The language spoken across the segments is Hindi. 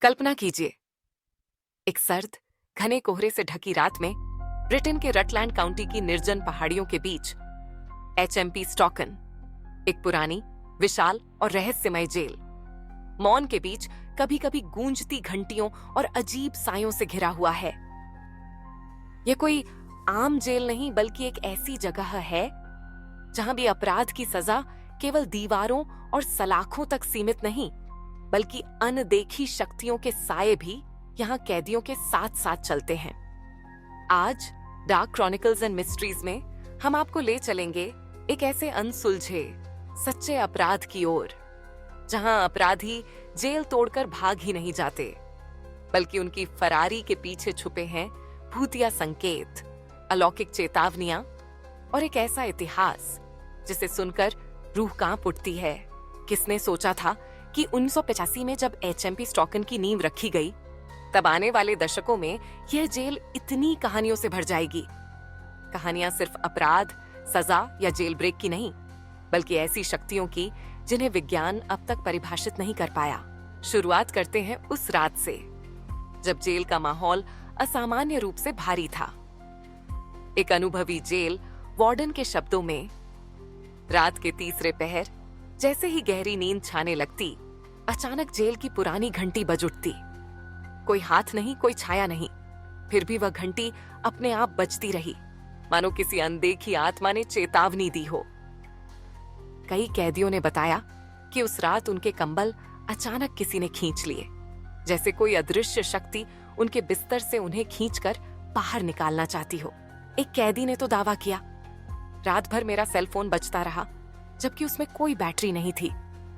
कल्पना कीजिए, एक सर्द घने कोहरे से ढकी रात में ब्रिटेन के रटलैंड काउंटी की निर्जन पहाड़ियों के बीच एचएमपी स्टॉकन, एक पुरानी, विशाल और रहस्यमय जेल, मौन के बीच कभी कभी गूंजती घंटियों और अजीब सायों से घिरा हुआ है। यह कोई आम जेल नहीं, बल्कि एक ऐसी जगह है जहां भी अपराध की सजा केवल दीवारों और सलाखों तक सीमित नहीं, बल्कि अनदेखी शक्तियों के साए भी यहाँ कैदियों के साथ साथ चलते हैं। आज डार्क क्रॉनिकल्स एंड मिस्ट्रीज में हम आपको ले चलेंगे एक ऐसे अनसुलझे सच्चे अपराध की ओर, जहां अपराधी जेल तोड़कर भाग ही नहीं जाते, बल्कि उनकी फरारी के पीछे छुपे हैं भूतिया संकेत, अलौकिक चेतावनियां और एक ऐसा इतिहास जिसे सुनकर रूह कांप उठती है। किसने सोचा था कि 1985 में जब एचएमपी स्टॉकन की नींव रखी गई, तब आने वाले दशकों में यह जेल इतनी कहानियों से भर जाएगी। कहानियां सिर्फ अपराध, सजा या जेल ब्रेक की नहीं, बल्कि ऐसी शक्तियों की जिन्हें विज्ञान अब तक परिभाषित नहीं कर पाया। शुरुआत करते हैं उस रात से जब जेल का माहौल असामान्य रूप से भारी था। एक अनुभवी जेल वार्डन के शब्दों में, रात के तीसरे पहर जैसे ही गहरी नींद छाने लगती, अचानक जेल की पुरानी घंटी बज उठती। कोई हाथ नहीं, कोई छाया नहीं, फिर भी वह घंटी अपने आप बजती रही, मानो किसी अनदेखी आत्मा ने चेतावनी दी हो। कई कैदियों ने बताया कि उस रात उनके कंबल अचानक किसी ने खींच लिए, जैसे कोई अदृश्य शक्ति उनके बिस्तर से उन्हें खींचकर बाहर निकालना चाहती हो। एक कैदी ने तो दावा किया, रात भर मेरा सेल फोन बजता रहा, जबकि उसमें कोई बैटरी नहीं थी,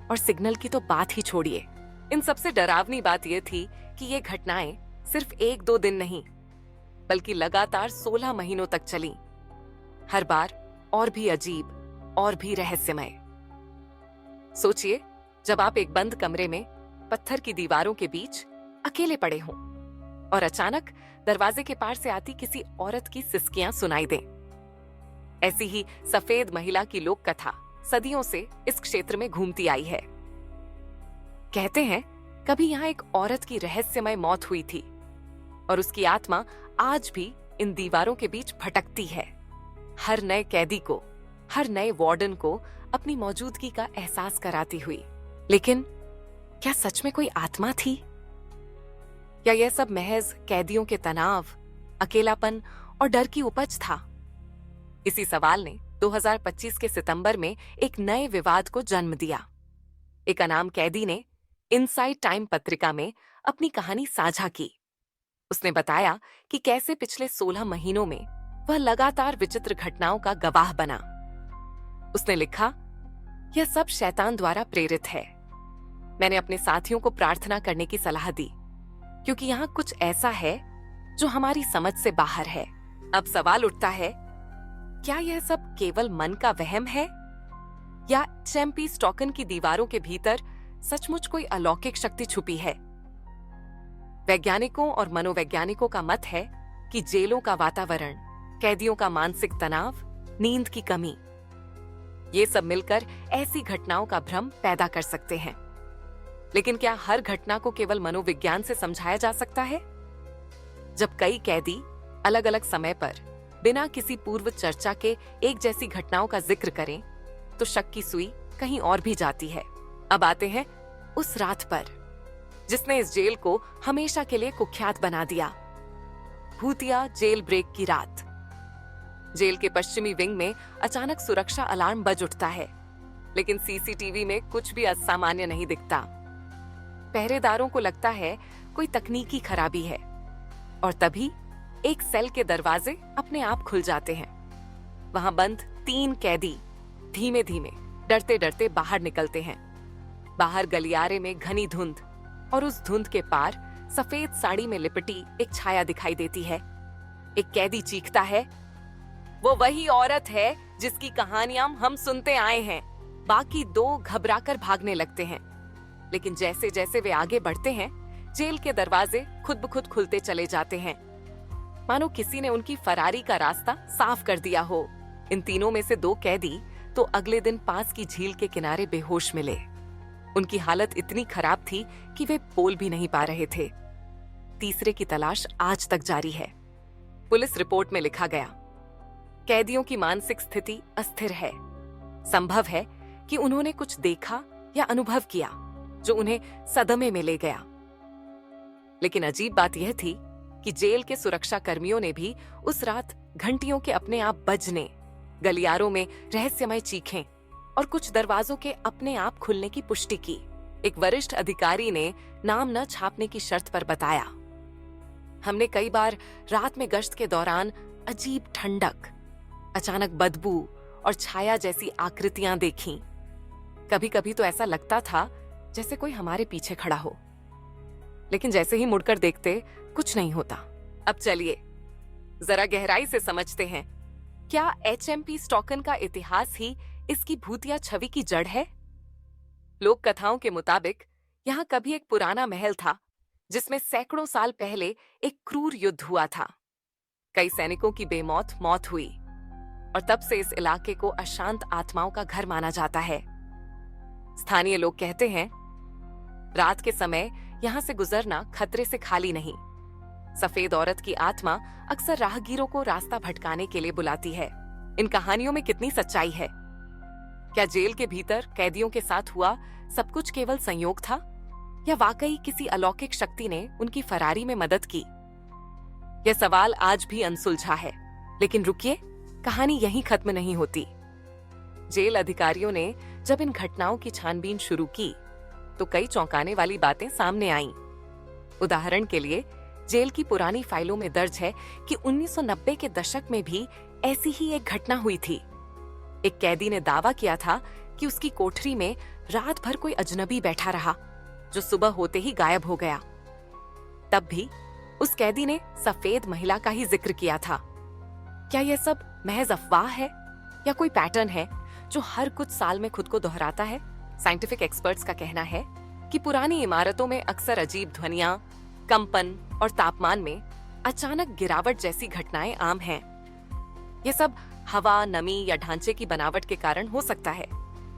और सिग्नल की तो बात ही छोड़िए। इन सबसे डरावनी बात यह थी कि ये घटनाएं सिर्फ 1-2 दिन नहीं, बल्कि लगातार 16 महीनों तक चली, हर बार और भी अजीब और भी रहस्यमय। सोचिए, जब आप एक बंद कमरे में पत्थर की दीवारों के बीच अकेले पड़े हों और अचानक दरवाजे के पार से आती किसी औरत की सिसकियां सुनाई दें। ऐसी ही सफेद महिला की लोक कथा सदियों से इस क्षेत्र में घूमती आई है। कहते हैं कभी यहाँ एक औरत की रहस्यमय मौत हुई थी और उसकी आत्मा आज भी इन दीवारों के बीच भटकती है, हर नए कैदी को, हर नए वार्डन को अपनी मौजूदगी का एहसास कराती हुई। लेकिन क्या सच में कोई आत्मा थी, या यह सब महज कैदियों के तनाव, अकेलापन और डर की उपज था? इसी सवाल ने 2025 के सितंबर में एक नए विवाद को जन्म दिया। एक अनाम कैदी ने इनसाइड टाइम पत्रिका में अपनी कहानी साझा की। उसने बताया कि कैसे पिछले 16 महीनों में वह लगातार विचित्र घटनाओं का गवाह बना। उसने लिखा, यह सब शैतान द्वारा प्रेरित है। मैंने अपने साथियों को प्रार्थना करने की सलाह दी, क्योंकि यहाँ कुछ ऐसा है जो हमारी समझ से बाहर है। अब सवाल उठता है, क्या यह सब केवल मन का वहम है, या एचएमपी स्टॉकन की दीवारों के भीतर सचमुच कोई अलौकिक शक्ति छुपी है? वैज्ञानिकों और मनोवैज्ञानिकों का मत है कि जेलों का वातावरण, कैदियों का मानसिक तनाव, नींद की कमी, ये सब मिलकर ऐसी घटनाओं का भ्रम पैदा कर सकते हैं। लेकिन क्या हर घटना को केवल मनोविज्ञान से समझाया जा सकता है? जब कई कैदी अलग अलग समय पर बिना किसी पूर्व चर्चा के एक जैसी घटनाओं का जिक्र करें, तो शक की सुई कहीं और भी जाती है। अब आते हैं उस रात पर जिसने इस जेल को हमेशा के लिए कुख्यात बना दिया, भूतिया जेल ब्रेक की रात। जेल के पश्चिमी विंग में अचानक सुरक्षा अलार्म बज उठता है, लेकिन सीसीटीवी में कुछ भी असामान्य नहीं दिखता। पहरेदारों को लगता है कोई तकनीकी खराबी है, और तभी एक सेल के दरवाजे अपने आप खुल जाते हैं। वहां बंद 3 कैदी धीमे धीमे, डरते डरते बाहर निकलते हैं। बाहर गलियारे में घनी धुंध, और उस धुंध के पार सफेद साड़ी में लिपटी एक छाया दिखाई देती है। एक कैदी चीखता है, वो वही औरत है जिसकी कहानियां हम सुनते आए हैं। बाकी 2 घबराकर भागने लगते हैं, लेकिन जैसे जैसे वे आगे बढ़ते हैं, जेल के दरवाजे खुद ब खुद खुलते चले जाते हैं, मानो किसी ने उनकी फरारी का रास्ता साफ कर दिया हो। इन तीनों में से 2 कैदी तो अगले दिन पास की झील के किनारे बेहोश मिले। उनकी हालत इतनी खराब थी कि वे बोल भी नहीं पा रहे थे। तीसरे की तलाश आज तक जारी है। पुलिस रिपोर्ट में लिखा गया, कैदियों की मानसिक स्थिति अस्थिर है। संभव है कि उन्होंने कुछ देखा या अनुभव किया जो उन्हें सदमे में ले गया। लेकिन अजीब बात यह थी कि जेल के सुरक्षा कर्मियों ने भी उस रात घंटियों के अपने आप बजने, गलियारों में रहस्यमय चीखें और कुछ दरवाजों के अपने आप खुलने की पुष्टि की। एक वरिष्ठ अधिकारी ने नाम न छापने की शर्त पर बताया, हमने कई बार रात में गश्त के दौरान अजीब ठंडक, अचानक बदबू और छाया जैसी आकृतियां देखीं। कभी कभी तो ऐसा लगता था जैसे कोई हमारे पीछे खड़ा हो, लेकिन जैसे ही मुड़कर देखते कुछ नहीं होता। अब चलिए जरा गहराई से समझते हैं, क्या एचएमपी स्टॉकन का इतिहास ही इसकी भूतिया छवि की जड़ है? लोक कथाओं के मुताबिक यहाँ कभी एक पुराना महल था जिसमें सैकड़ों साल पहले एक क्रूर युद्ध हुआ था। कई सैनिकों की बेमौत मौत हुई और तब से इस इलाके को अशांत आत्माओं का घर माना जाता है। स्थानीय लोग कहते हैं, रात के समय यहाँ से गुजरना खतरे से खाली नहीं। सफेद औरत की आत्मा अक्सर राहगीरों को रास्ता भटकाने के लिए बुलाती है। इन कहानियों में कितनी सच्चाई है? क्या जेल के भीतर कैदियों के साथ हुआ सब कुछ केवल संयोग था, या वाकई किसी अलौकिक शक्ति ने उनकी फरारी में मदद की? यह सवाल आज भी अनसुलझा है। लेकिन रुकिए, कहानी यहीं खत्म नहीं होती। जेल अधिकारियों ने जब इन घटनाओं की छानबीन शुरू की तो कई चौंकाने वाली बातें सामने आईं। उदाहरण के लिए, जेल की पुरानी फाइलों में दर्ज है कि 1990 के दशक में भी ऐसी ही एक घटना हुई थी। एक कैदी ने दावा किया था कि उसकी कोठरी में रात भर कोई अजनबी बैठा रहा जो सुबह होते ही गायब हो गया। तब भी उस कैदी ने सफेद महिला का ही जिक्र किया था। क्या यह सब महज अफवाह है या कोई पैटर्न है जो हर कुछ साल में खुद को दोहराता है? साइंटिफिक एक्सपर्ट्स का कहना है कि पुरानी इमारतों में अक्सर अजीब ध्वनियां, कंपन और तापमान में अचानक गिरावट जैसी घटनाएं आम हैं। ये सब हवा, नमी या ढांचे की बनावट के कारण हो सकता है,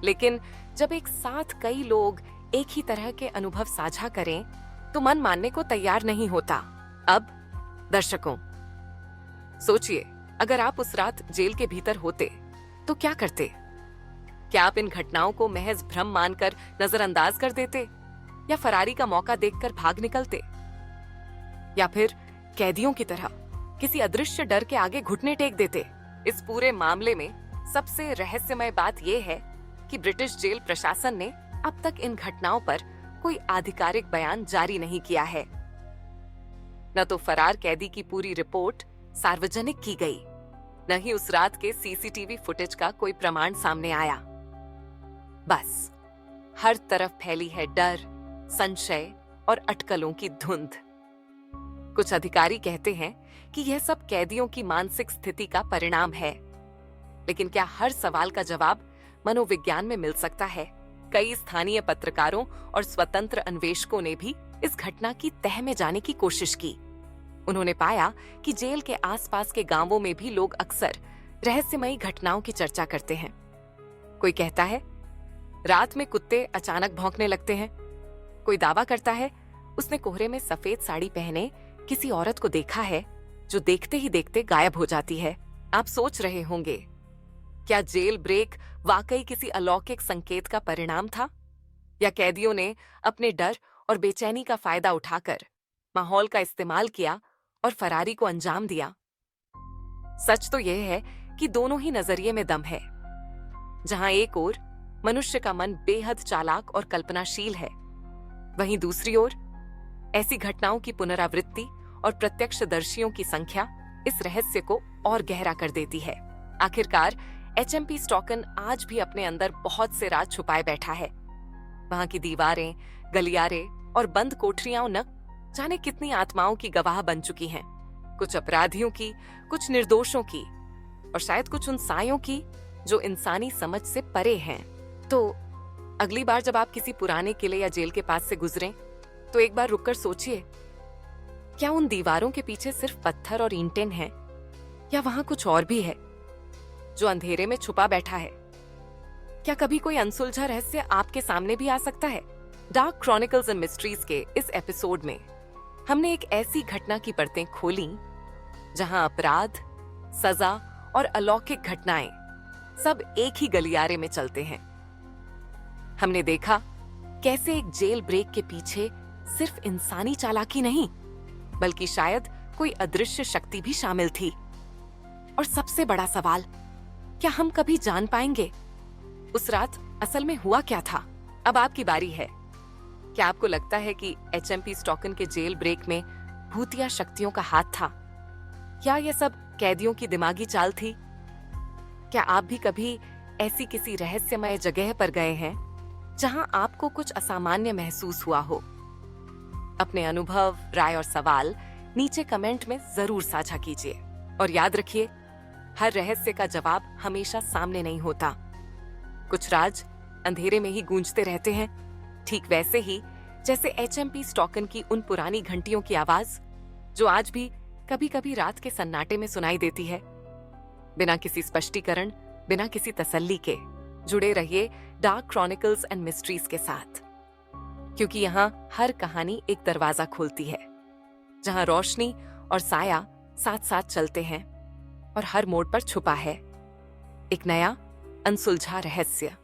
लेकिन जब एक साथ कई लोग एक ही तरह के अनुभव साझा करें तो मन मानने को तैयार नहीं होता। अब दर्शकों, सोचिए, अगर आप उस रात जेल के भीतर होते तो क्या करते? क्या आप इन घटनाओं को महज भ्रम मानकर नजरअंदाज कर देते, या फरारी का मौका देखकर भाग निकलते, या फिर कैदियों की तरह किसी अदृश्य डर के आगे घुटने टेक देते? इस पूरे मामले में सबसे रहस्यमय बात यह है कि ब्रिटिश जेल प्रशासन ने अब तक इन घटनाओं पर कोई आधिकारिक बयान जारी नहीं किया है। न तो फरार कैदी की पूरी रिपोर्ट सार्वजनिक की गई, न ही उस रात के सीसीटीवी फुटेज का कोई प्रमाण सामने आया। बस हर तरफ फैली है डर, संशय और अटकलों की धुंध। कुछ अधिकारी कहते हैं कि यह सब कैदियों की मानसिक स्थिति का परिणाम है, लेकिन क्या हर सवाल का जवाब मनोविज्ञान में मिल सकता है? कई स्थानीय पत्रकारों और स्वतंत्र अन्वेषकों ने भी इस घटना की तह में जाने की कोशिश की। उन्होंने पाया कि जेल के आसपास के गांवों में भी लोग अक्सर रहस्यमयी घटनाओं की चर्चा करते हैं। कोई कहता है रात में कुत्ते अचानक भौंकने लगते हैं। कोई दावा करता है उसने कोहरे में सफेद साड़ी पहने किसी औरत को देखा है जो देखते ही देखते गायब हो जाती है। आप सोच रहे होंगे, क्या जेल ब्रेक वाकई किसी अलौकिक संकेत का परिणाम था, या कैदियों ने अपने डर और बेचैनी का फायदा उठाकर माहौल का इस्तेमाल किया और फरारी को अंजाम दिया? सच तो यह है कि दोनों ही नजरिए में दम है। जहां एक ओर मनुष्य का मन बेहद चालाक और कल्पनाशील है, वहीं दूसरी ओर ऐसी घटनाओं की पुनरावृत्ति और प्रत्यक्षदर्शियों की संख्या इस रहस्य को और गहरा कर देती है। आखिरकार एचएमपी स्टॉकन आज भी अपने अंदर बहुत से राज छुपाए बैठा है। वहां की दीवारें, गलियारे और बंद कोठरियां न जाने कितनी आत्माओं की गवाह बन चुकी हैं। कुछ अपराधियों की, कुछ निर्दोषों की, और शायद कुछ उन सायों की जो इंसानी समझ से परे हैं। तो अगली बार जब आप किसी पुराने किले या जेल के पास से गुजरें तो एक बार रुककर सोचिए, क्या उन दीवारों के पीछे सिर्फ पत्थर और ईंटें हैं, या वहां कुछ और भी है जो अंधेरे में छुपा बैठा है? क्या कभी कोई अनसुलझा रहस्य आपके सामने भी आ सकता है? डार्क क्रॉनिकल्स एंड मिस्ट्रीज के इस एपिसोड में हमने एक ऐसी घटना की परतें खोली जहां अपराध, सजा और अलौकिक घटनाएं सब एक ही गलियारे में चलते हैं। हमने देखा कैसे एक जेल ब्रेक के पीछे सिर्फ इंसानी चालाकी नहीं, बल्कि शायद कोई अदृश्य शक्ति भी शामिल थी। और सबसे बड़ा सवाल, क्या हम कभी जान पाएंगे उस रात असल में हुआ क्या था? अब आपकी बारी है। क्या आपको लगता है कि एचएमपी स्टॉकन के जेल ब्रेक में भूतिया शक्तियों का हाथ था, या यह सब कैदियों की दिमागी चाल थी? क्या आप भी कभी ऐसी किसी रहस्यमय जगह पर गए हैं जहां आपको कुछ असामान्य महसूस हुआ हो? अपने अनुभव, राय और सवाल नीचे कमेंट में जरूर साझा कीजिए। और याद रखिए, हर रहस्य का जवाब हमेशा सामने नहीं होता। कुछ राज अंधेरे में ही गूंजते रहते हैं, ठीक वैसे ही जैसे एचएमपी स्टॉकन की उन पुरानी घंटियों की आवाज जो आज भी कभी कभी रात के सन्नाटे में सुनाई देती है। बिना किसी स्पष्टीकरण, बिना किसी तसल्ली के जुड़े रहिए डार्क क्रॉनिकल्स एंड मिस्ट्रीज के साथ, क्योंकि यहाँ हर कहानी एक दरवाजा खोलती है जहां रोशनी और साया साथ साथ चलते हैं और हर मोड़ पर छुपा है एक नया अनसुलझा रहस्य।